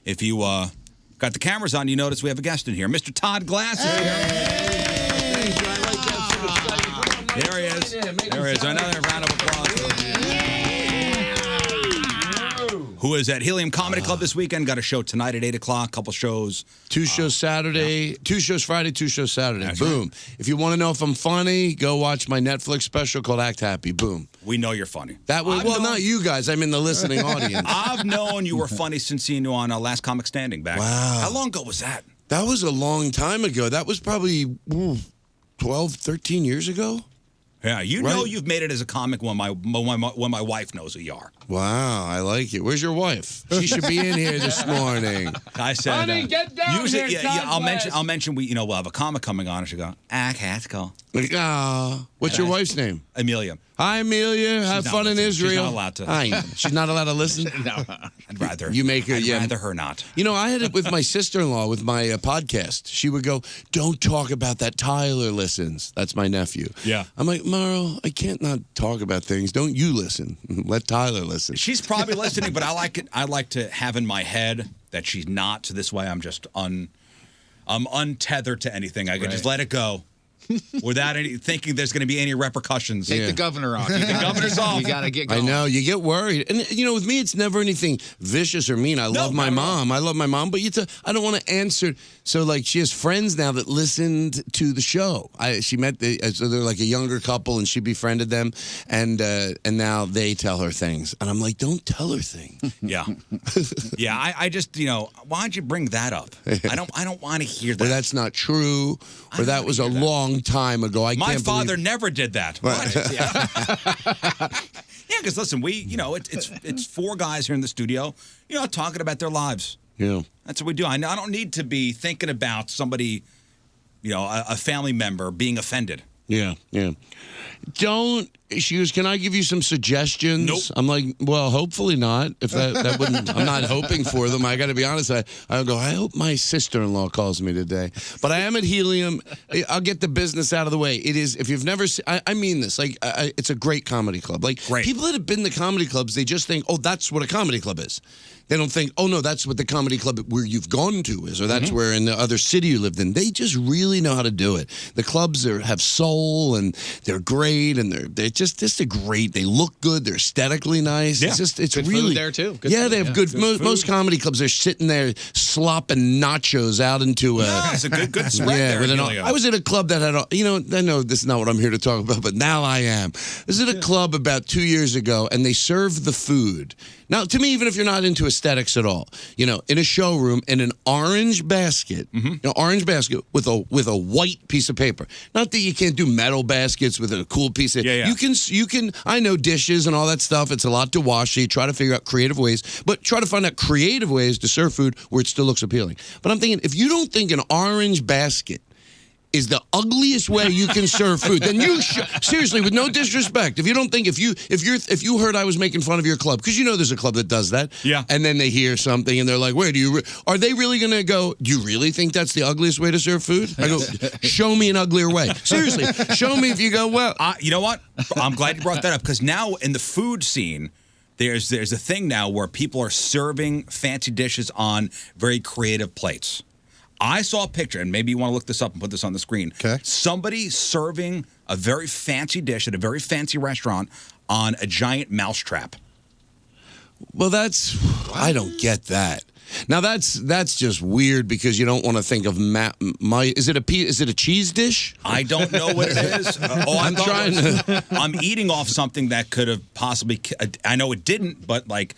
if you got the cameras on, you notice we have a guest in here. Mr. Todd Glass is here. There he is. There he is. Another round of applause. Who is at Helium Comedy Club this weekend. Got a show tonight at 8 o'clock, couple shows. 2 shows Saturday, 2 shows Friday, 2 shows Saturday. That's Boom. right. If you want to know if I'm funny, go watch my Netflix special called Act Happy. Boom. We know you're funny. That way, not you guys. I'm in the listening audience. I've known you were funny since seeing you on Last Comic Standing back. Wow. How long ago was that? That was a long time ago. That was probably 12, 13 years ago. Yeah, you know you've made it as a comic when my wife knows who you are. Wow, I like it. Where's your wife? She should be in here this morning. I said, honey, get down here, I'll mention we'll have a comic coming on, and she'll go, let's go. What's your wife's name? Amelia. Hi, Amelia. Have fun in Israel. She's not allowed to. She's not allowed to listen? No. I'd rather. You make her, I'd rather her not. You know, I had it with my sister-in-law with my podcast. She would go, don't talk about that. Tyler listens. That's my nephew. Yeah. I'm like, Maro, I can't not talk about things. Don't you listen. Let Tyler listen. She's probably listening, but I like it. I like to have in my head that she's not. So this way I'm just I'm untethered to anything. I can just let it go. Without thinking there's going to be any repercussions. Take the governor off. The governor's off. You got to get going. I know. You get worried. And, you know, with me, it's never anything vicious or mean. I love my mom. I love my mom. But I don't want to answer. So, like, she has friends now that listened to the show. She met, so they're like a younger couple, and she befriended them. And now they tell her things. And I'm like, don't tell her things. Yeah. Yeah, I just, why'd you bring that up? I don't want to hear that. Or that's not true. Or that was a long time ago. My father never did that. What? Yeah, because listen, it's 4 guys here in the studio, talking about their lives. Yeah, that's what we do. I don't need to be thinking about somebody, a family member being offended. Yeah. She goes, can I give you some suggestions? Nope. I'm like, well, hopefully not. If that wouldn't, I'm not hoping for them. I got to be honest. I go, I hope my sister-in-law calls me today. But I am at Helium. I'll get the business out of the way. It is, if you've never seen, I mean this, like, it's a great comedy club. Like, people that have been to comedy clubs, they just think, oh, that's what a comedy club is. They don't think, oh, no, that's what the comedy club where you've gone to is, or that's where in the other city you lived in. They just really know how to do it. The clubs have soul, and they're great, and they're just a great. They look good. They're aesthetically nice. Yeah. It's good really food there too. They have good. Most comedy clubs are sitting there slopping nachos out into a. No, it's a good spread there. I was at a club that had. I know this is not what I'm here to talk about, but now I am. I was at a club about 2 years ago, and they served the food. Now, to me, even if you're not into aesthetics at all, in a showroom in an orange basket, orange basket with a white piece of paper. Not that you can't do metal baskets with a cool piece of. Yeah. You can. I know dishes and all that stuff. It's a lot to wash. So you try to figure out creative ways, but try to find out creative ways to serve food where it still looks appealing. But I'm thinking, if you don't think an orange basket is the ugliest way you can serve food, then you seriously, with no disrespect, if you don't think if you heard I was making fun of your club, because there's a club that does that, and then they hear something and they're like, wait, are they really going to go, do you really think that's the ugliest way to serve food? I go, show me an uglier way. Seriously, show me if you go, well. You know what? I'm glad you brought that up, because now in the food scene, there's a thing now where people are serving fancy dishes on very creative plates. I saw a picture, and maybe you want to look this up and put this on the screen. Okay. Somebody serving a very fancy dish at a very fancy restaurant on a giant mousetrap. Well, I don't get that. Now that's just weird, because you don't want to think of is it a cheese dish? I don't know what it is. I'm eating off something that could have possibly. I know it didn't, but like.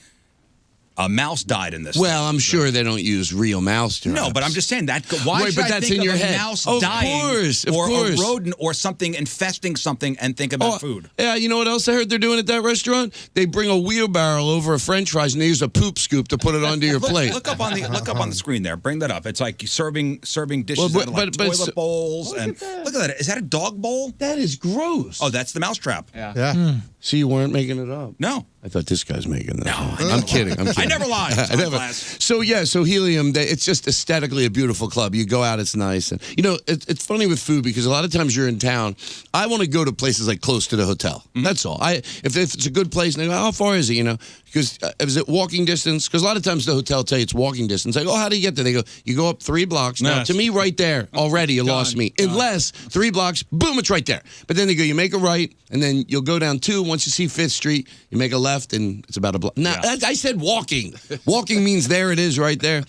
A mouse died in this. Well, I'm sure they don't use real mouse traps. No, but I'm just saying that. Why should I think of a mouse dying or a rodent or something infesting something and think about food? Yeah, you know what else I heard they're doing at that restaurant? They bring a wheelbarrow over a French fries and they use a poop scoop to put it onto your plate. Look up on the screen there. Bring that up. It's like serving dishes out of toilet bowls and look at that. Is that a dog bowl? That is gross. Oh, that's the mousetrap. Yeah. See, you weren't making it up. No. I thought this guy's making that. No, I'm kidding. I never lied. So Helium, it's just aesthetically a beautiful club. You go out, it's nice, and it's funny with food, because a lot of times you're in town. I want to go to places like close to the hotel. That's all. If it's a good place, and they go, how far is it? because is it walking distance? Because a lot of times the hotel tell you it's walking distance. I go, how do you get there? They go, you go up 3 blocks. Now, Yes. to me, right there, already you lost me. Unless 3 blocks, boom, it's right there. But then they go, you make a right, and then you'll go down 2. Once you see 5th Street, you make a left, and it's about a block. Now, I said walking. Walking means there it is right there.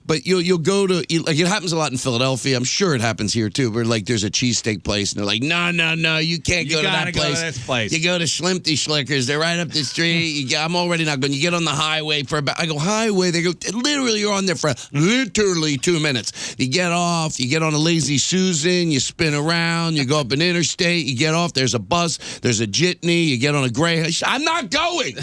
But you'll go to, like, it happens a lot in Philadelphia. I'm sure it happens here, too, where, like, there's a cheesesteak place, and they're like, no, you can't go to that gotta go place. to this place. You go to Schlimpty Schlickers. They're right up the street. I'm already not going. You get on the highway for about, I go, highway. They go, literally, you're on there for literally 2 minutes. You get off. You get on a Lazy Susan. You spin around. You go up an interstate. You get off. There's a bus. There's a jitney. You get on a Greyhound. I'm not going.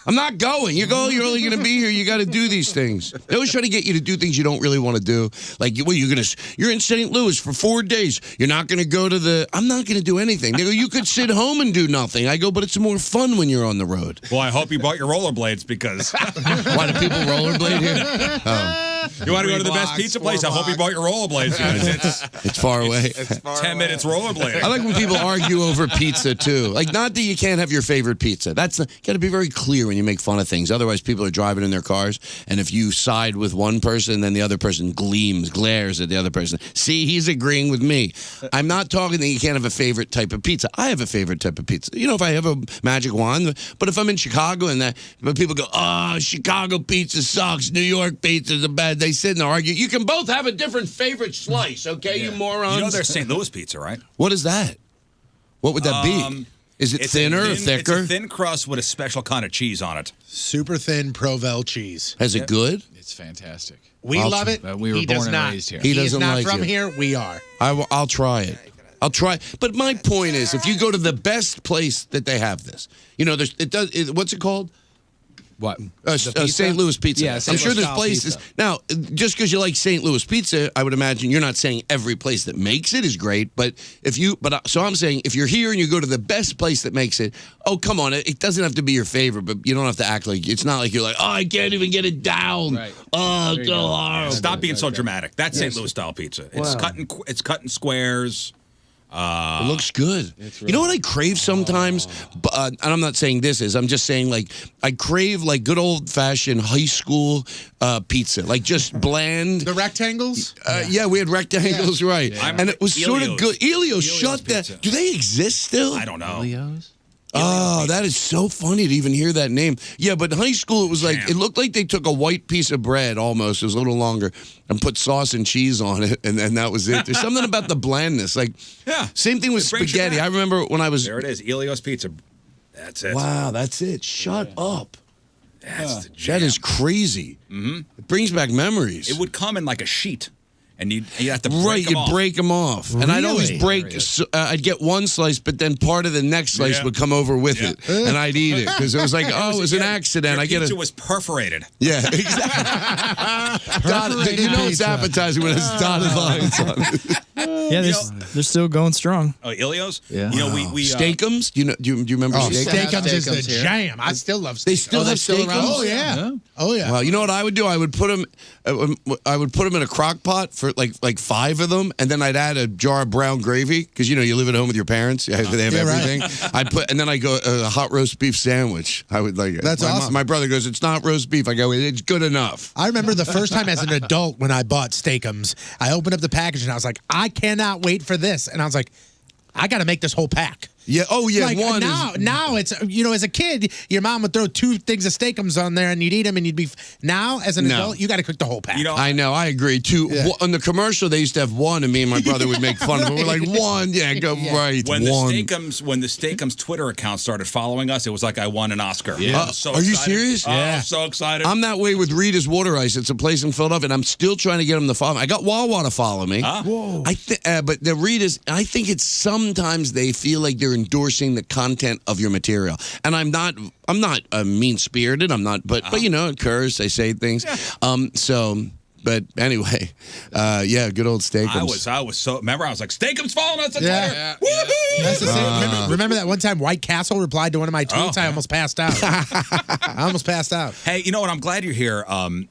I'm not going. You go, you're only going to be here. You got to do these things. They always try to get you to do things you don't really want to do. Like, well, you're in St. Louis for 4 days. You're not going to go to the, I'm not going to do anything. They go, you could sit home and do nothing. I go, but it's more fun when you're on the road. Well, I hope you bought your rollerblades because Why do people rollerblade here? Oh. you want to go to the 3 best blocks, pizza 4 place. I hope you bought your rollerblades because It's far away. It's far 10 away. minutes rollerblading. I like when people argue over pizza, too. Like, not that you can't have your favorite pizza. That's got to be very clear when you make fun of things. Otherwise, people are driving in their cars, and if you side with one person, then the other person glares at the other person. See, he's agreeing with me. I'm not talking that you can't have a favorite type of pizza. I have a favorite type of pizza. You know, if I have a magic wand, but if I'm in Chicago but people go, oh, Chicago pizza sucks, New York pizza's a bad, they sit and argue. You can both have a different favorite slice, okay, you morons? You know there's St. Louis pizza, right? What is that? What would that be? Is it It's thinner or It's thicker? a thin crust with a special kind of cheese on it. Super thin Provel cheese. Is it good? It's fantastic. We I'll love it. But we were he born does and not. raised here. He He is doesn't not like from it. here. We are. I'll try it. I'll try. But my point is, if you go to the best place that they have this, you know, what's it called? What? St. Louis pizza. Yeah, I'm St. sure Louis there's style places. pizza. Now, just because you like St. Louis pizza, I would imagine you're not saying every place that makes it is great. But so I'm saying if you're here and you go to the best place that makes it, oh, come on. It doesn't have to be your favorite, but you don't have to act like, it's not like you're like, oh, I can't even get it down. Right. Oh, There you so go. hard. Stop being so dramatic. That's St. Louis style pizza. It's Wow. cut in squares. It looks good. You know what I crave sometimes? And I'm not saying this is. I'm just saying, like, I crave, like, good old-fashioned high school pizza. Like, just bland. The rectangles? Yeah, we had rectangles, right. Yeah. And it was sort of Elio's. good. Elio's shut that. pizza. Do they exist still? I don't know. Leo's? Oh, that is so funny to even hear that name. Yeah, but in high school, it was like, Damn. it looked like they took a white piece of bread almost, it was a little longer, and put sauce and cheese on it, and that was it. There's something about the blandness. Like, Yeah. same thing with It brings you spaghetti. back. I remember when I was, There it is. Elio's Pizza. That's it. wow, that's it. Shut up. That's the jam. That is crazy. Mm-hmm. It brings back memories. It would come in like a sheet, and you have to break Right, them you'd off. break them off. And I'd always Really? break, I'd get one slice, but then part of the next slice Yeah. would come over with Yeah. it. And I'd eat it because it was like, oh, it was an Your accident. I get pizza it. was perforated. Yeah, exactly. Dotted, you know it's pizza. appetizing when it's dotted lines on it. Yeah, they're still going strong. Oh, Elio's? Yeah. You know, we Steakums? Do you remember Oh, Steakums? Steakums is the Steakums here. jam. I still love Steakums. They still have still Steakums? around? Oh, yeah. Yeah. Oh, yeah. Well, you know what I would do? I would put them. I would put them in a crock pot for like 5 of them, and then I'd add a jar of brown gravy because you live at home with your parents. They have Yeah, right. everything. And then I go a hot roast beef sandwich. I would like. That's awesome. My brother goes, "It's not roast beef." I go, "It's good enough." I remember the first time as an adult when I bought Steakums, I opened up the package and I was like, I cannot wait for this. And I was like, I got to make this whole pack. Yeah. Oh yeah. Like one now, is. now it's as a kid, your mom would throw 2 things of Steakums on there and you'd eat them and you'd be. Now as an No. adult, you got to cook the whole pack. You know, I know. I agree. 2 Yeah. on the commercial, they used to have 1, and me and my brother would make fun of it. We're like 1. Yeah. Go right. when 1. the Steakums Twitter account started following us, it was like I won an Oscar. Yeah. I was so Are you excited. serious? Oh, Yeah. I'm so excited. I'm that way with Rita's Water Ice. It's a place in Philadelphia, and I'm still trying to get them to follow me. I got Wawa to follow me. Whoa. But the Rita's, I think it's sometimes they feel like they're endorsing the content of your material, and I'm not mean spirited. I'm not, but it curse. They say things. But anyway, yeah, good old Steakums. I was so. Remember, I was like, Steakums following us on Yeah. Twitter. Yeah. Woohoo! That's the same. Remember that one time White Castle replied to one of my tweets? I almost passed out. I almost passed out. Hey, you know what? I'm glad you're here,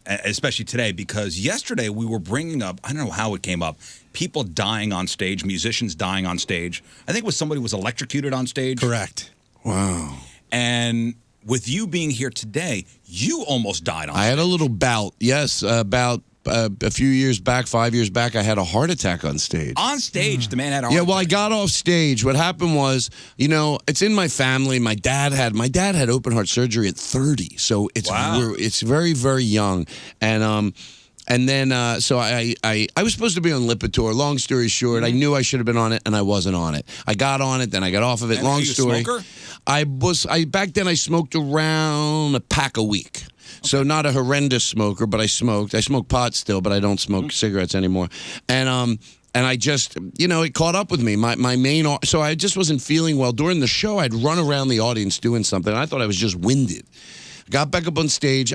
especially today, because yesterday we were bringing up, I don't know how it came up, people dying on stage, musicians dying on stage. I think it was somebody was electrocuted on stage. Correct. Wow. And with you being here today, you almost died on I had a stage. little bout. Yes, about a few years back, 5 years back, I had a heart attack on stage. On stage, the man had a heart Yeah, well, I attack. got off stage. What happened was, it's in my family. My dad had open heart surgery at 30, so it's very, very young, and then so I was supposed to be on Lipitor. Long story short, I knew I should have been on it, and I wasn't on it. I got on it, then I got off of it. And Long are you a story. smoker? Back then I smoked around a pack a week. So not a horrendous smoker, but I smoked. I smoke pot still, but I don't smoke cigarettes anymore. And I just, it caught up with me. My main, so I just wasn't feeling well. During the show, I'd run around the audience doing something. I thought I was just winded. Got back up on stage.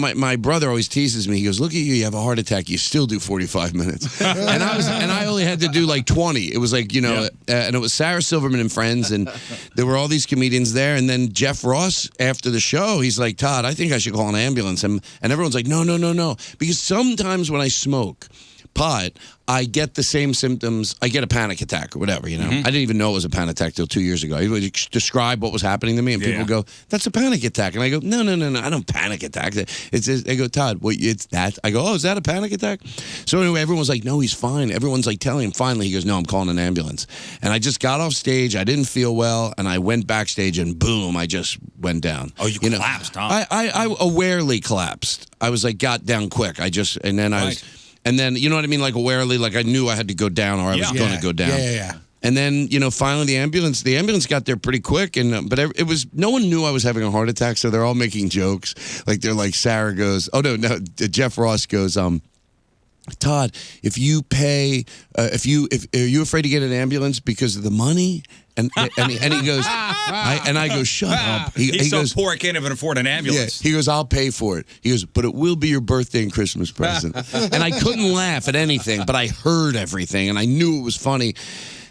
My brother always teases me. He goes, "Look at you, you have a heart attack. You still do 45 minutes." and I only had to do like 20. It was like, and it was Sarah Silverman and friends, and there were all these comedians there. And then Jeff Ross, after the show, he's like, "Todd, I think I should call an ambulance." And everyone's like, "No. Because sometimes when I smoke pot, I get the same symptoms. I get a panic attack or whatever, I didn't even know it was a panic attack till 2 years ago. He would describe what was happening to me, and people go, "That's a panic attack." And I go, No, I don't panic attack. They go, "Todd, it's that." I go, "Oh, is that a panic attack?" So anyway, everyone's like, "No, he's fine." Everyone's like telling him, finally, he goes, "No, I'm calling an ambulance." And I just got off stage. I didn't feel well, and I went backstage, and boom, I just went down. Oh, you collapsed, huh? I awarely collapsed. I was like, got down quick. I was... And then, you know what I mean? Like awarely, like I knew I had to go down or I was going to go down. Yeah. And then, finally the ambulance got there pretty quick. But it was, no one knew I was having a heart attack. So they're all making jokes. Like they're like, Sarah goes, oh no, Jeff Ross goes, Todd, if you pay, are you afraid to get an ambulance because of the money? And he goes, I go, shut up. He goes, poor, I can't even afford an ambulance. Yeah, he goes, I'll pay for it. He goes, but it will be your birthday and Christmas present. And I couldn't laugh at anything, but I heard everything, and I knew it was funny.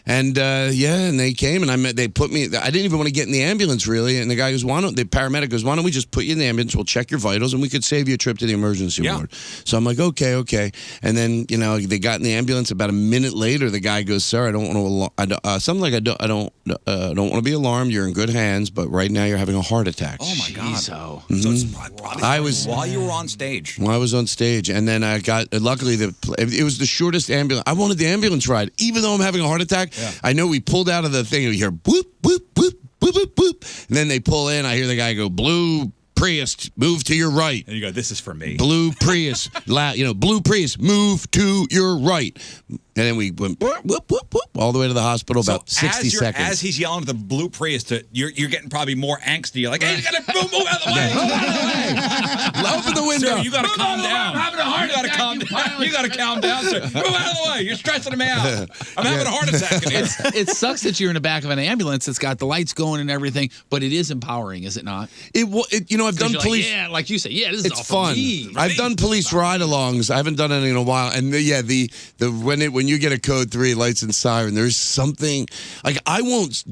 And and they came and they put me. I didn't even want to get in the ambulance really. And the guy goes, the paramedic goes, "Why don't we just put you in the ambulance? We'll check your vitals and we could save you a trip to the emergency ward." So I'm like, okay. And then they got in the ambulance. About a minute later, the guy goes, "Sir, I don't want to something like I don't want to be alarmed. You're in good hands, but right now you're having a heart attack." Oh my God! So it's probably while you were on stage. Well, I was on stage, and then I got luckily it was the shortest ambulance. I wanted the ambulance ride, even though I'm having a heart attack. Yeah. I know we pulled out of the thing, and we hear boop, boop, boop, boop, boop, boop. And then they pull in. I hear the guy go, "Blue Prius, move to your right." And you go, "This is for me." Blue Prius, Blue Prius, move to your right. And then we went whoop, whoop, whoop, whoop, all the way to the hospital, about 60 seconds. As he's yelling at the Blue Prius, you're getting probably more angsty. You're like, "Hey, you got to move out of the way. Move out of the way. Open the window. Sir, you got to calm down. I'm having a heart attack. You got to calm down, sir. Move out of the way. You're stressing me out. I'm having a heart attack in here." it sucks that you're in the back of an ambulance. It's got the lights going and everything, but it is empowering, is it not? I've done police. Like, like you said, this is all fun. for me. I've done police ride-alongs. I haven't done any in a while. And when you get a code 3 lights and siren, there's something like I won't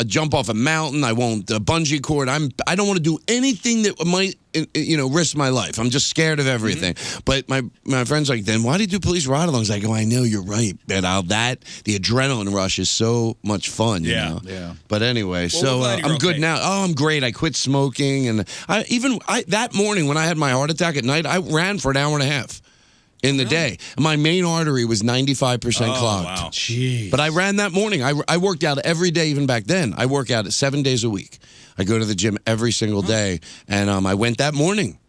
jump off a mountain. I won't bungee cord. I don't want to do anything that might risk my life. I'm just scared of everything. Mm-hmm. But my friend's like, "Then why do you do police ride-alongs?" I go, "I know, you're right, but the adrenaline rush is so much fun." You know? Yeah. But anyway, I'm good now. Oh, I'm great. I quit smoking, and that morning when I had my heart attack at night, I ran for an hour and a half. In the day. My main artery was 95% clogged. Wow. Jeez. But I ran that morning. I worked out every day, even back then. I work out 7 days a week. I go to the gym every single day. And I went that morning.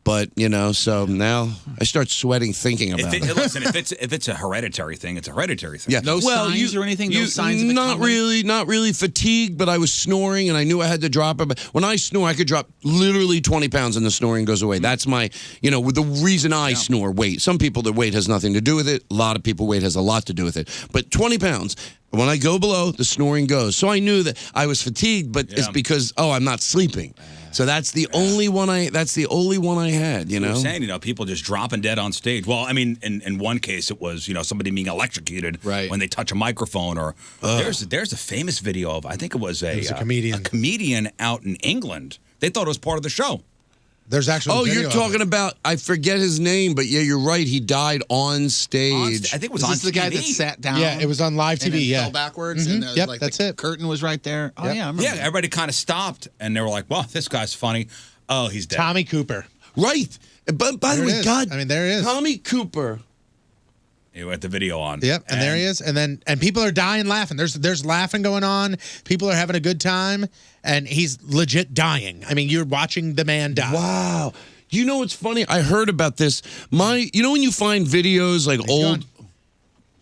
But, so now I start sweating thinking about it. Listen, if it's a hereditary thing, it's a hereditary thing. Yeah. No signs or anything? No signs of it Not really fatigue, but I was snoring, and I knew I had to drop it. But when I snore, I could drop literally 20 pounds, and the snoring goes away. That's my, the reason I snore, weight. Some people, their weight has nothing to do with it. A lot of people, weight has a lot to do with it. But 20 pounds, when I go below, the snoring goes. So I knew that I was fatigued, but it's because, I'm not sleeping. So that's the only one I had, You were saying, people just dropping dead on stage. Well, I mean, in one case, it was, somebody being electrocuted when they touch a microphone. Or there's a famous video of, I think it was a comedian. A comedian out in England. They thought it was part of the show. There's actually. Oh, you're talking about, I forget his name, but yeah, you're right. He died on stage. I think it was Is on this the guy TV. that sat down? Yeah, it was on live and TV. then Yeah, fell backwards. And Yep, like that's the it. curtain was right there. Oh Yep. yeah, I remember. Yeah, everybody kind of stopped, and they were like, "Well, this guy's funny." Oh, he's dead. Tommy Cooper. Right. But by the There way, it is. God, I mean, there he is. Tommy Cooper. You had the video on. Yep, and there he is. And people are dying laughing. There's laughing going on. People are having a good time, and he's legit dying. I mean, you're watching the man die. Wow. You know what's funny? I heard about this. You know when you find videos like old, gone.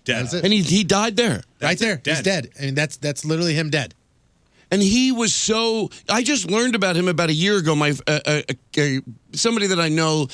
Dead. That's it. and he died there. Right there, Dead. he's dead. I mean, that's literally him dead. And he was so. I just learned about him about a year ago. My somebody that I know,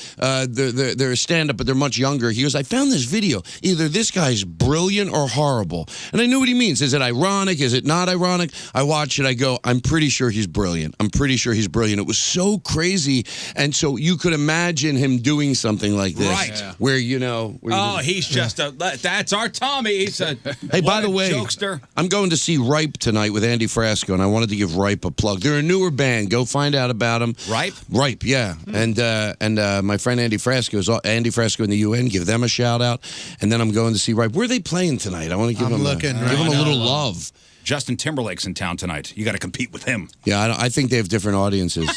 they're a stand-up, but they're much younger. He goes, I found this video. Either this guy's brilliant or horrible. And I knew what he means. Is it ironic? Is it not ironic? I watch it. I go, I'm pretty sure he's brilliant. I'm pretty sure he's brilliant. It was so crazy. And so you could imagine him doing something like this. Right. Yeah. Where, you know. Oh, he's just that's our Tommy. He's a Hey, what by the a way, jokester. I'm going to see Ripe tonight with Andy Frasco, and I wanted to give Ripe a plug. They're a newer band. Go find out about them. Ripe? Ripe, yeah. And my friend Andy Frasco in the UN. Give them a shout out. And then I'm going to see Ripe. Where are they playing tonight? I want to give them looking give right them a now. little love. Justin Timberlake's in town tonight. You got to compete with him. Yeah, I think they have different audiences.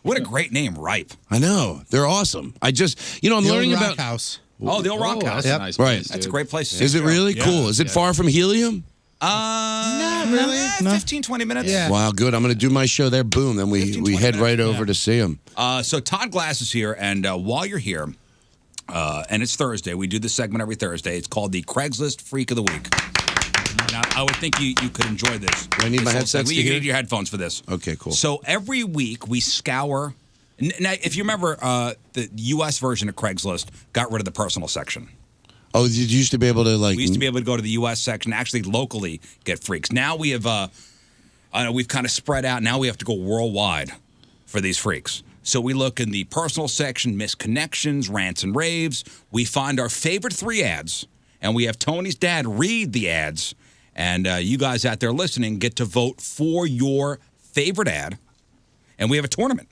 What a great name, Ripe. I know. They're awesome. I'm The learning old Rock about. House. Oh, the old Rock House. That's a nice Right. place, That's a dude. great place. Is it really? Yeah. Cool. Is it far from Helium? Not really. 15, 20 minutes. Yeah. Wow, good. I'm going to do my show there. Boom. Then we 15, 20 head right minutes. over to see him. So Todd Glass is here, and while you're here, and it's Thursday, we do this segment every Thursday. It's called the Craigslist Freak of the Week. Now, I would think you could enjoy this. Do I need my This whole headsets segment. to You hear? need your headphones for this. Okay, cool. So every week we scour. Now, if you remember, the U.S. version of Craigslist got rid of the personal section. Oh, you used to be able to like. We used to be able to go to the U.S. section, actually locally get freaks. Now we have, we've kind of spread out. Now we have to go worldwide for these freaks. So we look in the personal section, misconnections, rants and raves. We find our favorite 3 ads, and we have Tony's dad read the ads. And you guys out there listening get to vote for your favorite ad. And we have a tournament.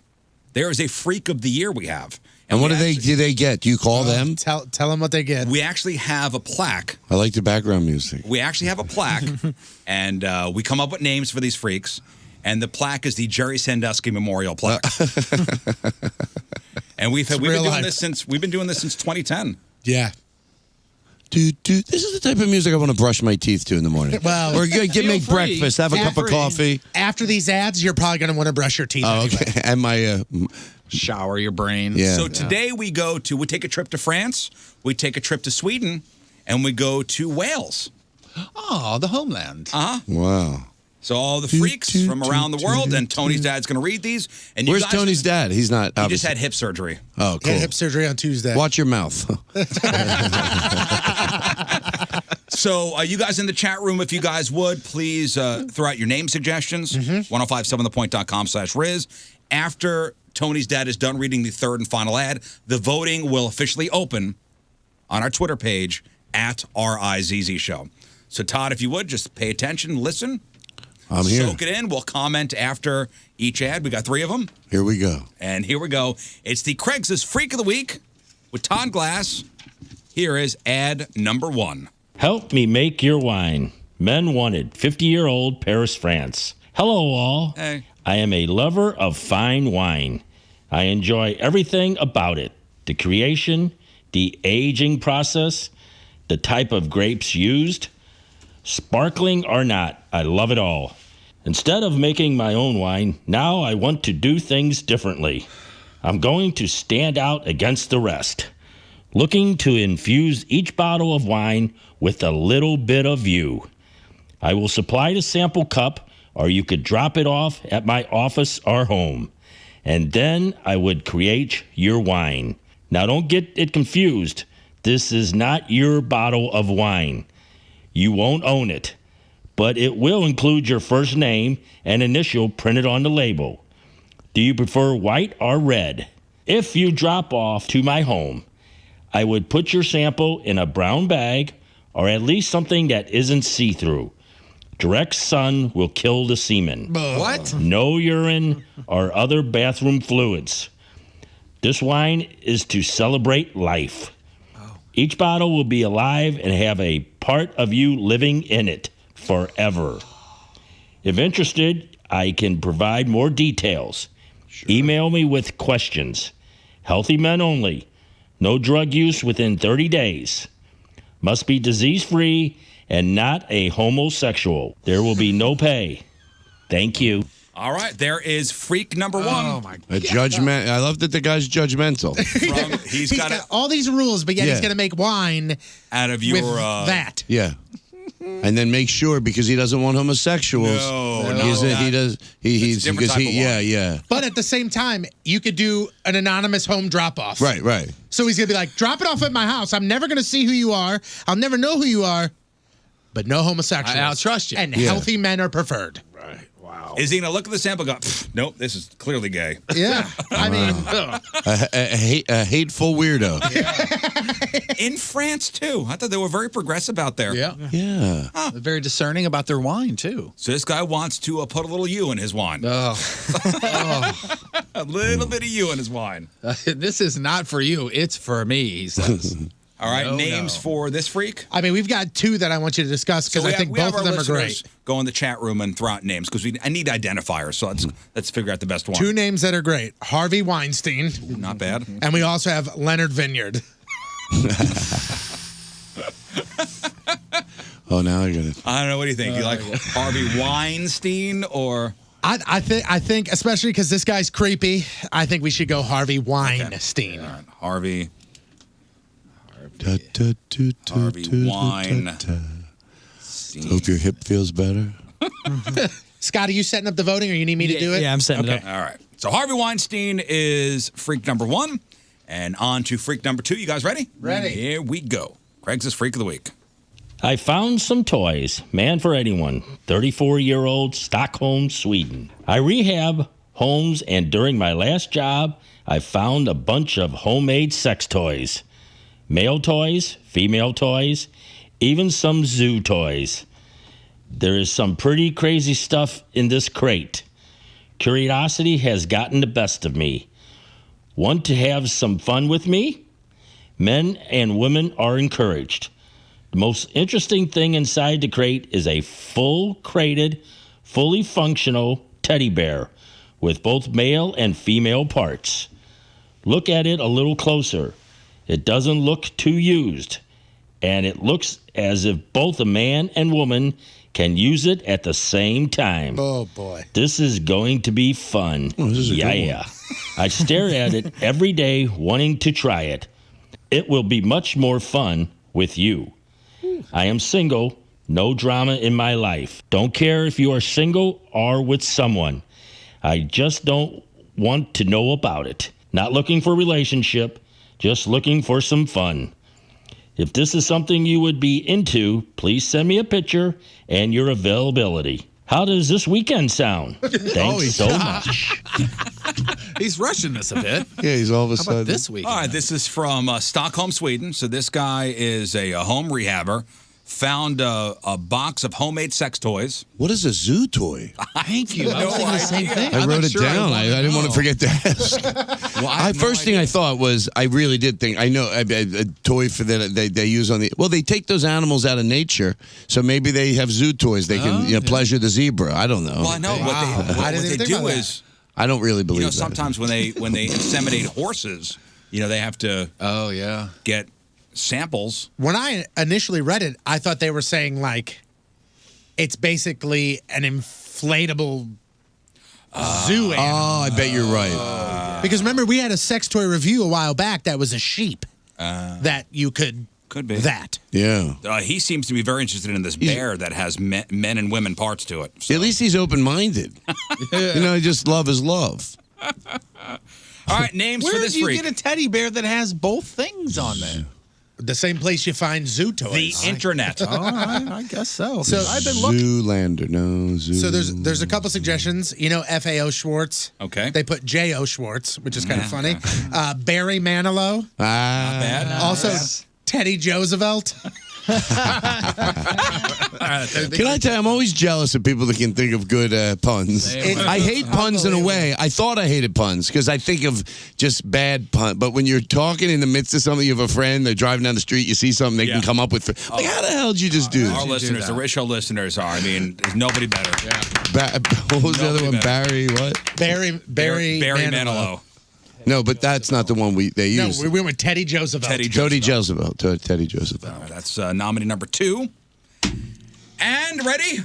There is a freak of the year we have. And what we do they get? Do you call them? Tell them what they get. We actually have a plaque. I like the background music. We actually have a plaque, and we come up with names for these freaks. And the plaque is the Jerry Sandusky Memorial Plaque. And we've been real doing life. this since 2010. Yeah. Dude, this is the type of music I want to brush my teeth to in the morning. Well, or make free. breakfast, have a Feel cup of free. coffee. After these ads, you're probably going to want to brush your teeth. Oh, anyway. okay. And my Shower your brain. Yeah. So today we take a trip to France, we take a trip to Sweden, and we go to Wales. Oh, the homeland. wow. So all the freaks from around the world, and Tony's dad's going to read these. And you Where's guys, Tony's dad? He's not. He just obviously. had hip surgery. Oh, He cool. had hip surgery on Tuesday. Watch your mouth. So you guys in the chat room, if you guys would, please throw out your name suggestions. 1057thepoint.com/Riz. After Tony's dad is done reading the third and final ad, the voting will officially open on our Twitter page at RIZZ Show. So Todd, if you would, just pay attention, listen. I'm here. Soak it in. We'll comment after each ad. We got 3 of them. Here we go. And here we go. It's the Craigslist Freak of the Week with Todd Glass. Here is ad number 1. Help me make your wine. Men wanted. 50-year-old Paris, France. Hello, all. Hey. I am a lover of fine wine. I enjoy everything about it. The creation, the aging process, the type of grapes used. Sparkling or not, I love it all. Instead of making my own wine, now I want to do things differently. I'm going to stand out against the rest, looking to infuse each bottle of wine with a little bit of you. I will supply the sample cup, or you could drop it off at my office or home. And then I would create your wine. Now don't get it confused. This is not your bottle of wine. You won't own it, but it will include your first name and initial printed on the label. Do you prefer white or red? If you drop off to my home, I would put your sample in a brown bag or at least something that isn't see-through. Direct sun will kill the semen. What? No urine or other bathroom fluids. This wine is to celebrate life. Each bottle will be alive and have a part of you living in it forever. If interested, I can provide more details. Sure. Email me with questions. Healthy men only. No drug use within 30 days. Must be disease-free and not a homosexual. There will be no pay. Thank you. All right, there is freak number one. Oh, my God. A judgment. I love that the guy's judgmental. He's got all these rules, but yet he's going to make wine out of your with that. Yeah. And then make sure because he doesn't want homosexuals. He does. He's because yeah. But at the same time, you could do an anonymous home drop off. Right. So he's gonna be like, drop it off at my house. I'm never gonna see who you are. I'll never know who you are. But no homosexuals. I'll trust you. And healthy men are preferred. Right. Wow. Is he gonna look at the sample and go, nope, this is clearly gay? Yeah. I mean, a hateful weirdo. In France too. I thought they were very progressive out there. Yeah. Yeah. They're very discerning about their wine too. So this guy wants to put a little you in his wine. A little bit of you in his wine. This is not for you. It's for me, he says. All right, names for this freak? I mean, we've got two that I want you to discuss because I think both of them are great. Go in the chat room and throw out names because I need identifiers. So let's figure out the best one. Two names that are great. Harvey Weinstein. Not bad. And we also have Leonard Vineyard. Oh, now I get it. I don't know. What do you think? You like Harvey Weinstein or? I think, especially because this guy's creepy, I think we should go Harvey Weinstein. Okay. All right. Harvey Harvey Wine. Hope your hip feels better. Scott, are you setting up the voting or you need me to do it? Yeah, I'm setting it up. All right. So Harvey Weinstein is freak number one. And on to freak number two. You guys ready? Ready. Here we go. Craig's is freak of the week. I found some toys, man for anyone, 34-year-old, Stockholm, Sweden. I rehab homes, and during my last job, I found a bunch of homemade sex toys. Male toys, female toys, even some zoo toys. There is some pretty crazy stuff in this crate. Curiosity has gotten the best of me. Want to have some fun with me? Men and women are encouraged. The most interesting thing inside the crate is a full-crated, fully functional teddy bear with both male and female parts. Look at it a little closer. It doesn't look too used, and it looks as if both a man and woman can use it at the same time. Oh, boy. This is going to be fun. Oh, this is a good one. Yeah. I stare at it every day wanting to try it. It will be much more fun with you. I am single, no drama in my life. Don't care if you are single or with someone. I just don't want to know about it. Not looking for a relationship, just looking for some fun. If this is something you would be into, please send me a picture and your availability. How does this weekend sound? Thanks so much. He's rushing this a bit. Yeah, he's all of a How sudden. about this week? All right, this is from Stockholm, Sweden. So this guy is a home rehabber. Found a box of homemade sex toys. What is a zoo toy? Thank you. I was thinking the same thing. I I'm wrote not it sure down. I didn't want to forget to ask. Well, First thing I thought was, I really did think, I know a toy for that they use on the, well, they take those animals out of nature, so maybe they have zoo toys. They can pleasure the zebra. I don't know. Well, I know what they do is, I don't really believe that. sometimes when they inseminate horses, they have to get samples. When I initially read it, I thought they were saying, like, it's basically an inflatable zoo animal. Oh, I bet you're right. Because remember, we had a sex toy review a while back that was a sheep that you could be that. Yeah. He seems to be very interested in this bear that has men and women parts to it. So. At least he's open-minded. Just love is love. All right, names Where for this did you freak. get a teddy bear that has both things on there? The same place you find zoo toys. The internet. All right, I guess so. So I've been looking. Zoolander, no, zoo. So there's a couple suggestions. F.A.O. Schwartz. Okay. They put J.O. Schwartz, which is kind of funny. Barry Manilow. Not bad. Also, Teddy Roosevelt. Can I tell you, I'm always jealous of people that can think of good puns. I hate puns in a way. I thought I hated puns because I think of just bad puns. But when you're talking in the midst of something, you have a friend, they're driving down the street, you see something, they can come up with. Like, how the hell did you just do Our this? listeners, the Rich Show listeners are, I mean, there's nobody better. Yeah. What was the other one? Barry, what? Barry Manilow. No, but that's not the one they used. No, we went with Teddy Joseph. Teddy Joseph. That's nominee number 2. And ready?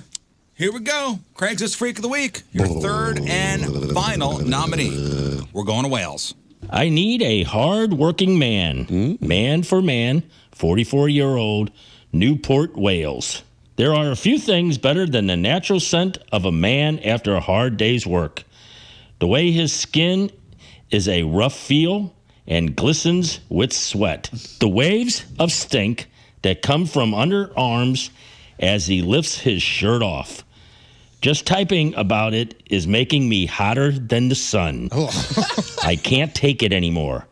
Here we go. Craig's Freak of the Week. Your third and final nominee. We're going to Wales. I need a hard-working man. Man for man, 44-year-old, Newport, Wales. There are a few things better than the natural scent of a man after a hard day's work. The way his skin is a rough feel and glistens with sweat. The waves of stink that come from underarms as he lifts his shirt off. Just typing about it is making me hotter than the sun. I can't take it anymore.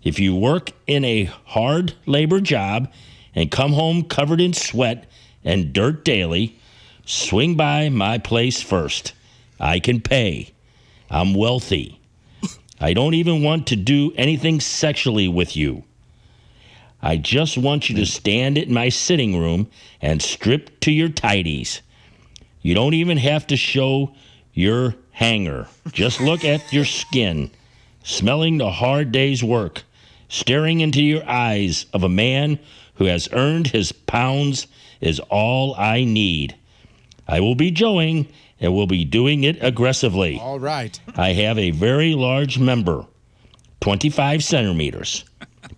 If you work in a hard labor job and come home covered in sweat and dirt daily, swing by my place first. I can pay. I'm wealthy. I don't even want to do anything sexually with you. I just want you to stand in my sitting room and strip to your tighties. You don't even have to show your hanger. Just look at your skin, smelling the hard day's work, staring into your eyes of a man who has earned his pounds is all I need. I will be joeing and will be doing it aggressively. All right. I have a very large member, 25 centimeters.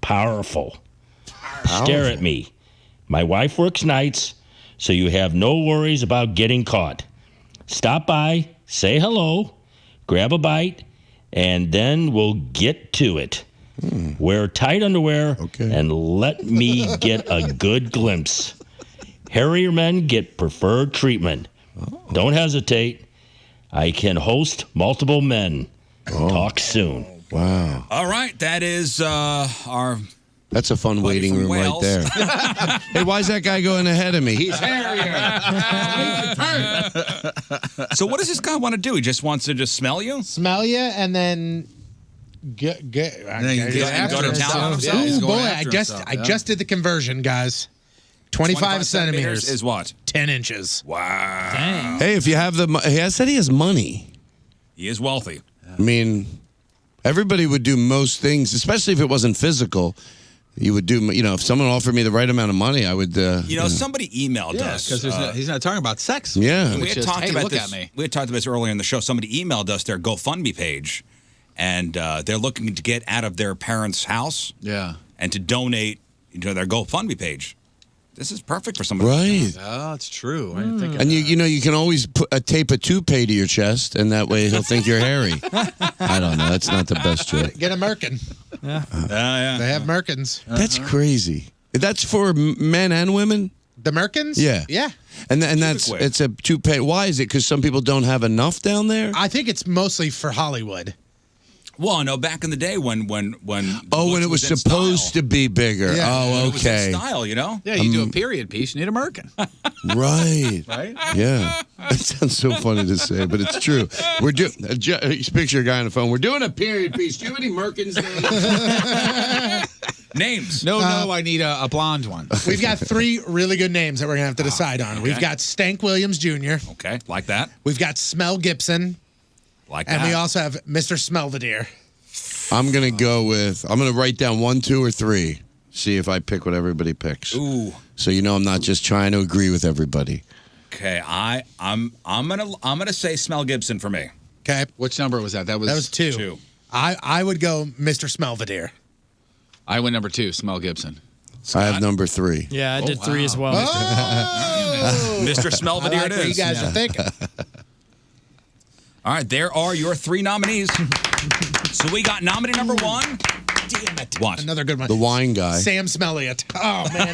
Powerful. Stare at me. My wife works nights, so you have no worries about getting caught. Stop by, say hello, grab a bite, and then we'll get to it. Wear tight underwear and let me get a good glimpse. Hairier men get preferred treatment. Don't hesitate. I can host multiple men. Talk soon. Wow. All right, that is our... That's a fun waiting room right there. Hey, why is that guy going ahead of me? He's hairier. So what does this guy want to do? He just wants to just smell you? Smell you and then go to town. Oh boy, I just did the conversion, guys. 25 centimeters is what? 10 inches. Wow. Dang. Hey, if you have I said he has money. He is wealthy. I mean, everybody would do most things, especially if it wasn't physical. You would do, if someone offered me the right amount of money, I would. Somebody emailed us. Because he's not talking about sex. Yeah. We had talked about look this. at me. We had talked about this earlier in the show. Somebody emailed us their GoFundMe page, and they're looking to get out of their parents' house. Yeah. And to donate to their GoFundMe page. This is perfect for somebody. Right. Oh, it's true. I didn't think of And that. you can always tape a toupee to your chest, and that way he'll think you're hairy. I don't know. That's not the best joke. Get a merkin. Yeah. They have merkins. That's crazy. That's for men and women? The merkins? Yeah. Yeah. And it's a toupee. Why is it? Because some people don't have enough down there? I think it's mostly for Hollywood. Well, no, back in the day when when it was supposed to be bigger. Yeah. Oh, It was in okay. style, you know? Yeah, you do a period piece, you need a merkin. Right. Right? Yeah. That sounds so funny to say, but it's true. We're doing. Picture a guy on the phone. We're doing a period piece. Do you have any merkins there? Names. No, I need a blonde one. We've got 3 really good names that we're going to have to decide on. We've got Stank Williams Jr. Okay, like that. We've got Smell Gibson. Like that. And we also have Mr. Smelvedere. I'm going to write down 1, 2, or 3. See if I pick what everybody picks. Ooh. So I'm not just trying to agree with everybody. Okay, I'm gonna say Smell Gibson for me. Okay. Which number was that? That was 2. 2. I would go Mr. Smelvedere. I went number 2, Smell Gibson. I have number 3. Yeah, I did 3 as well. Mr. Smelvedere I like it what is. you guys are thinking. All right, there are your 3 nominees. So we got nominee number 1. Damn it. What? Another good one. The wine guy. Sam Smelliot. Oh, man.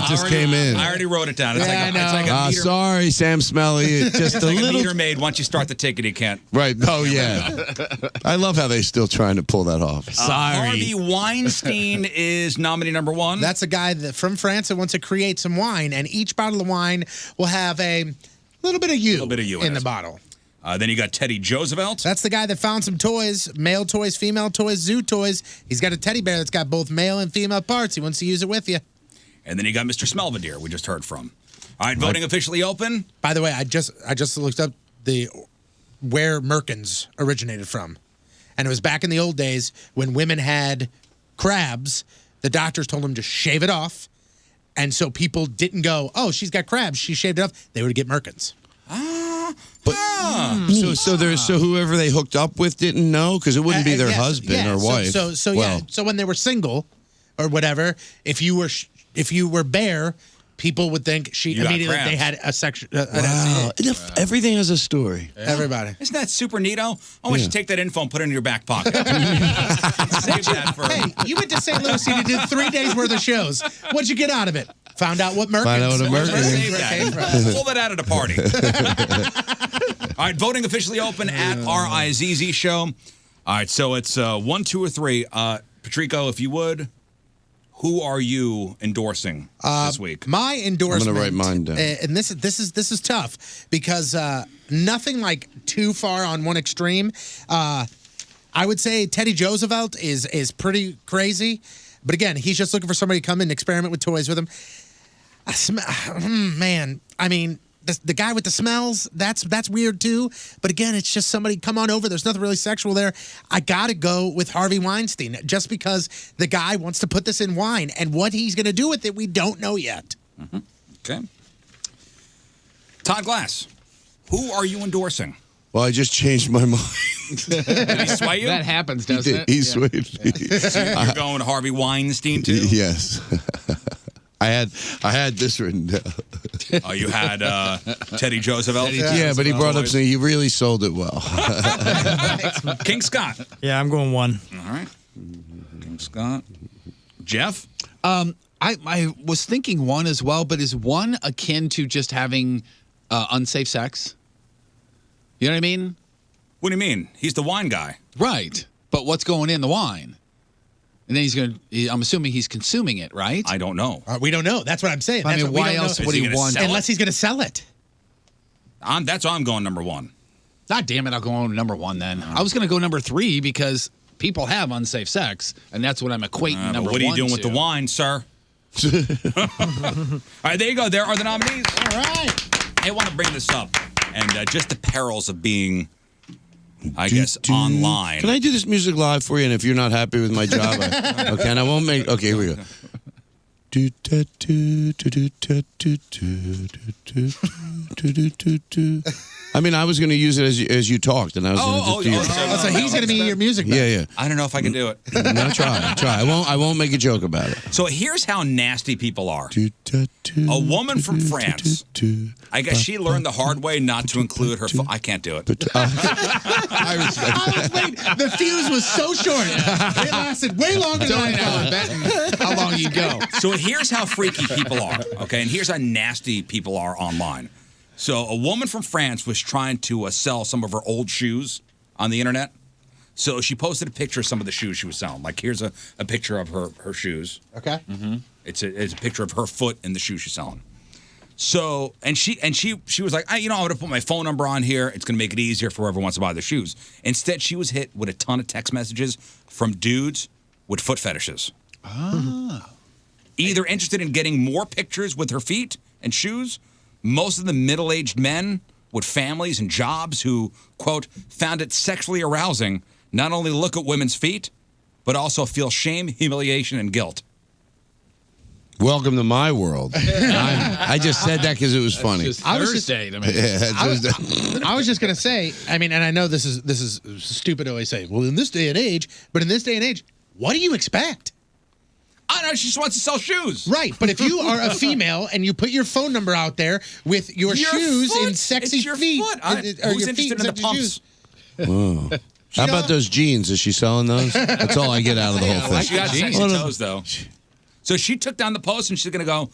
It just came in. I already wrote it down. It's Yeah, like I it's like a Ah, meter, sorry, Sam Smelly. Just a like a little. meter maid. Once you start the ticket, you can't. Right. Oh, yeah. I love how they're still trying to pull that off. Harvey Weinstein is nominee number one. That's a guy that from France that wants to create some wine, and each bottle of wine will have a little bit of you, in the bottle. Then you got Teddy Roosevelt. That's the guy that found some toys, male toys, female toys, zoo toys. He's got a teddy bear that's got both male and female parts. He wants to use it with you. And then you got Mr. Smelvedere, we just heard from. All right, voting officially open. By the way, I just looked up where merkins originated from. And it was back in the old days when women had crabs, the doctors told them to shave it off. And so people didn't go, oh, she's got crabs, she shaved it off. They would get merkins. So whoever they hooked up with didn't know because it wouldn't be their husband or wife. So when they were single or whatever, if you were bare, people would think immediately they had a sexual. Wow. Everything has a story. Everybody. Isn't that super neato? I want you to take that info and put it in your back pocket. Save that for. Hey, you went to St. Louis and you did 3 days worth of shows. What'd you get out of it? Found out what merkins. Save that. Pull that out at a party. All right, voting officially open at Rizzuto Show. All right, so it's 1, 2, or 3. Patrico, if you would, who are you endorsing this week? My endorsement. I'm going to write mine down. And this is tough because nothing like too far on one extreme. I would say Teddy Roosevelt is pretty crazy, but again, he's just looking for somebody to come in and experiment with toys with him. Man, I mean. The guy with the smells, that's weird too. But again, it's just somebody come on over. There's nothing really sexual there. I got to go with Harvey Weinstein just because the guy wants to put this in wine. And what he's going to do with it, we don't know yet. Mm-hmm. Okay. Todd Glass, who are you endorsing? Well, I just changed my mind. Did he sway you? That happens, doesn't it? He swayed me. So you're going Harvey Weinstein too? Yes. I had this written down. Oh, you had Teddy Roosevelt? Yeah, but he brought up saying he really sold it well. King Scott. Yeah, I'm going 1. All right. King Scott. Jeff? I was thinking 1 as well, but is 1 akin to just having unsafe sex? You know what I mean? What do you mean? He's the wine guy. Right. But what's going in the wine? And then I'm assuming he's consuming it, right? I don't know. We don't know. That's what I'm saying. I mean, why else would he want? Unless he's going to sell it. That's why I'm going number 1. God damn it, I'll go on number 1 then. I was going to go number 3 because people have unsafe sex, and that's what I'm equating number 1 What are you doing with to. the wine, sir? All right, there you go. There are the nominees. All right. I want to bring this up, and just the perils of being, I guess, online. Can I do this music live for you? And if you're not happy with my job, okay, and I won't make. Okay, here we go. I mean, I was going to use it as you talked, and I was going to just do So he's going to be your music man. Yeah. I don't know if I can do it. No, try. I won't make a joke about it. So here's how nasty people are. A woman from France. I guess she learned the hard way not to include her. I can't do it. I respect Wait, the fuse was so short. It lasted way longer than I thought. Betting how long you go. So here's how freaky people are, okay? And here's how nasty people are online. So a woman from France was trying to sell some of her old shoes on the internet. So she posted a picture of some of the shoes she was selling. Like, here's a picture of her shoes. Okay. Mm-hmm. It's a picture of her foot in the shoes she's selling. So, and she was like, I'm going to put my phone number on here. It's going to make it easier for whoever wants to buy the shoes. Instead, she was hit with a ton of text messages from dudes with foot fetishes. Either interested in getting more pictures with her feet and shoes, most of the middle-aged men with families and jobs who, quote, found it sexually arousing, not only look at women's feet, but also feel shame, humiliation, and guilt. Welcome to my world. I just said that because it was funny. I was Thursday to me. I was just gonna say. I mean, and I know this is stupid to always say. Well, in this day and age, what do you expect? I know, she just wants to sell shoes. Right, but if you are a female and you put your phone number out there with your shoes foot. in sexy It's your feet, foot. or Who's your interested feet in the sexy pumps? shoes. How about those jeans? Is she selling those? That's all I get out of the whole thing. She got sexy toes, though. So she took down the post, and she's going to go,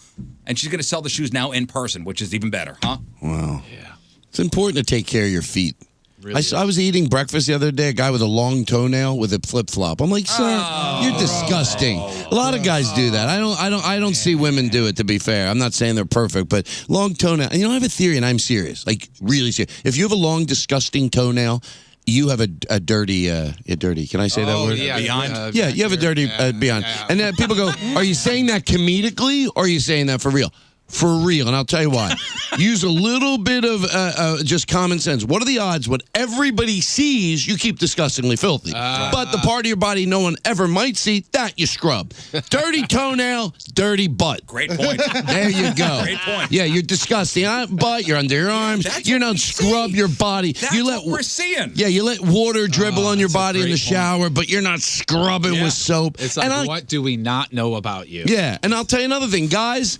and she's going to sell the shoes now in person, which is even better, huh? Wow. Yeah. It's important to take care of your feet. Really I was eating breakfast the other day, a guy with a long toenail with a flip-flop. I'm like, sir, you're disgusting. A lot of guys do that. I don't see women do it, to be fair. I'm not saying they're perfect, but long toenail. And I have a theory, and I'm serious, like really serious. If you have a long, disgusting toenail, you have a dirty, can I say that word? Yeah, behind. Yeah, you have a dirty behind. And then people go, are you saying that comedically or are you saying that for real? For real, and I'll tell you why. Use a little bit of just common sense. What are the odds what everybody sees you keep disgustingly filthy? But the part of your body no one ever might see, that you scrub. Dirty toenail, dirty butt. Great point. There you go. Great point. Yeah, you're disgusting. Butt, you're under your arms. You don't scrub your body. That's you what we're seeing. Yeah, you let water dribble on your that's a body in the great shower, but you're not scrubbing with soap. It's like, what do we not know about you? Yeah, and I'll tell you another thing, guys.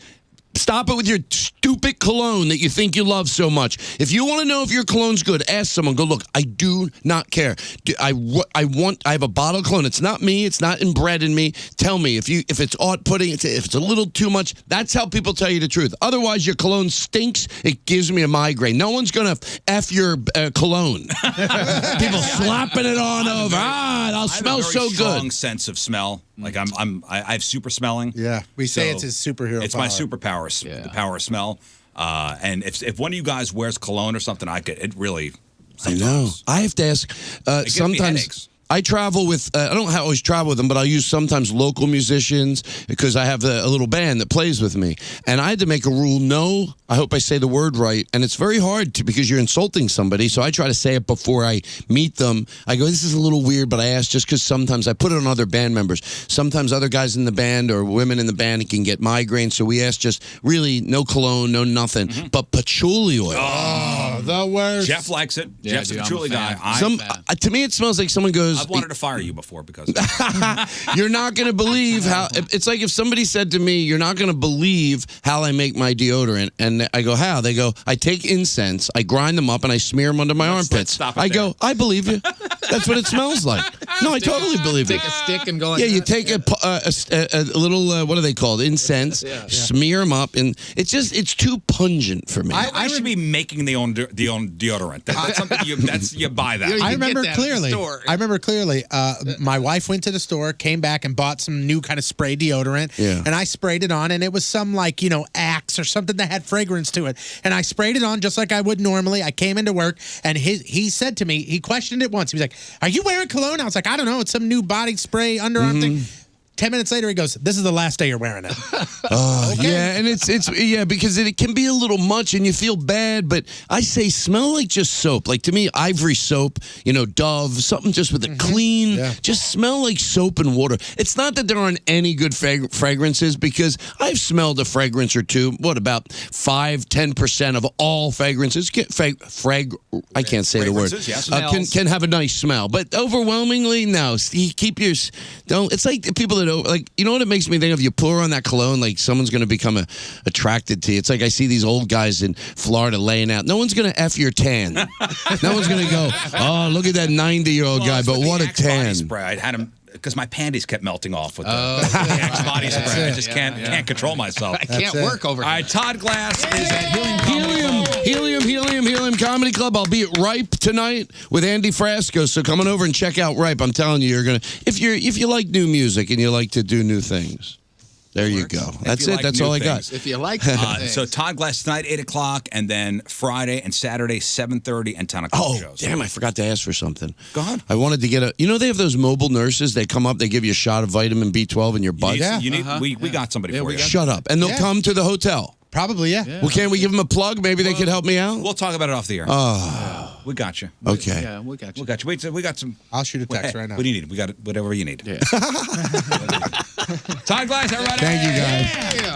Stop it with your stupid cologne that you think you love so much. If you want to know if your cologne's good, ask someone. Go, look, I do not care. I have a bottle of cologne. It's not me. It's not inbred in me. Tell me if it's off-putting, if it's a little too much. That's how people tell you the truth. Otherwise, your cologne stinks. It gives me a migraine. No one's going to F your cologne. People slapping it on over. It'll smell so good. I have a very strong sense of smell. Like I have super smelling. Yeah, we say So it's his superhero. It's power. my superpower, the power of smell. And if one of you guys wears cologne or something, it really. I know. I have to ask. gives me Sometimes headaches. I travel with. I don't always travel with them, but I'll use sometimes local musicians because I have a little band that plays with me. And I had to make a rule. No, I hope I say the word right. And it's very hard to because you're insulting somebody. So I try to say it before I meet them. I go, this is a little weird, but I ask just because sometimes I put it on other band members. Sometimes other guys in the band or women in the band can get migraines. So we ask just really no cologne, no nothing, but patchouli oil. Oh, the worst. Jeff likes it. Yeah, Jeff's dude, a I'm a truly fan. guy. To me, it smells like someone goes. I've wanted to fire you before because You're not going to believe how it's like if somebody said to me, you're not going to believe how I make my deodorant. And I go, how? They go, I take incense, I grind them up, and I smear them under my armpits. stop it I there. go, I believe you. That's what it smells like. No, I totally believe it. Take a stick and go like Yeah, you that. take a little, what are they called? Incense, smear them up, and it's too pungent for me. I should be making the own deodorant. That's something you buy that. You I can remember get that at the clearly. store. I remember clearly. My wife went to the store, came back, and bought some new kind of spray deodorant. Yeah. And I sprayed it on, and it was some Axe or something that had fragrance to it. And I sprayed it on just like I would normally. I came into work, and he said to me, he questioned it once. He was like, "Are you wearing cologne?" I was like, "I don't know. It's some new body spray underarm thing." 10 minutes later, he goes, "This is the last day you're wearing it." Yeah, and it's because it can be a little much and you feel bad, but I say smell like just soap. Like to me, Ivory soap, Dove, something just with a clean, just smell like soap and water. It's not that there aren't any good fragrances because I've smelled a fragrance or two. What about 5-10% of all fragrances? I can't say the word. Yes. Can have a nice smell, but overwhelmingly, no. Keep your don't. It's like the people that you know what it makes me think of? You pour on that cologne, like someone's going to become attracted to you. It's like I see these old guys in Florida laying out. No one's going to F your tan. No one's going to go, oh, look at that 90-year-old guy, but what a tan. Spray. I had him because my panties kept melting off with the Axe body spray. I just can't control myself. I can't work over All here. right, Todd Glass is at Helium Comedy Club. I'll be at Ripe tonight with Andy Frasco. So come on over and check out Ripe. I'm telling you, you're gonna if you like new music and you like to do new things. There you go. That's it. like That's new all I things. got. If you like So Todd Glass tonight, 8:00, and then Friday and Saturday, 7:30 and 10:00 Oh, shows. damn, I forgot to ask for something. Go ahead. I wanted to get they have those mobile nurses. They come up, they give you a shot of vitamin B12 in your butt. We got somebody for you. Shut up. And they'll come to the hotel. Probably, yeah. Well, can't we give them a plug? Maybe they could help me out? We'll talk about it off the air. Oh. We got you. Okay. Yeah, we got you. We got you. Wait, we got some. I'll shoot a text right now. What do you need? We got whatever you need. Yeah. Todd Glass, everybody. Thank you, guys. Yeah.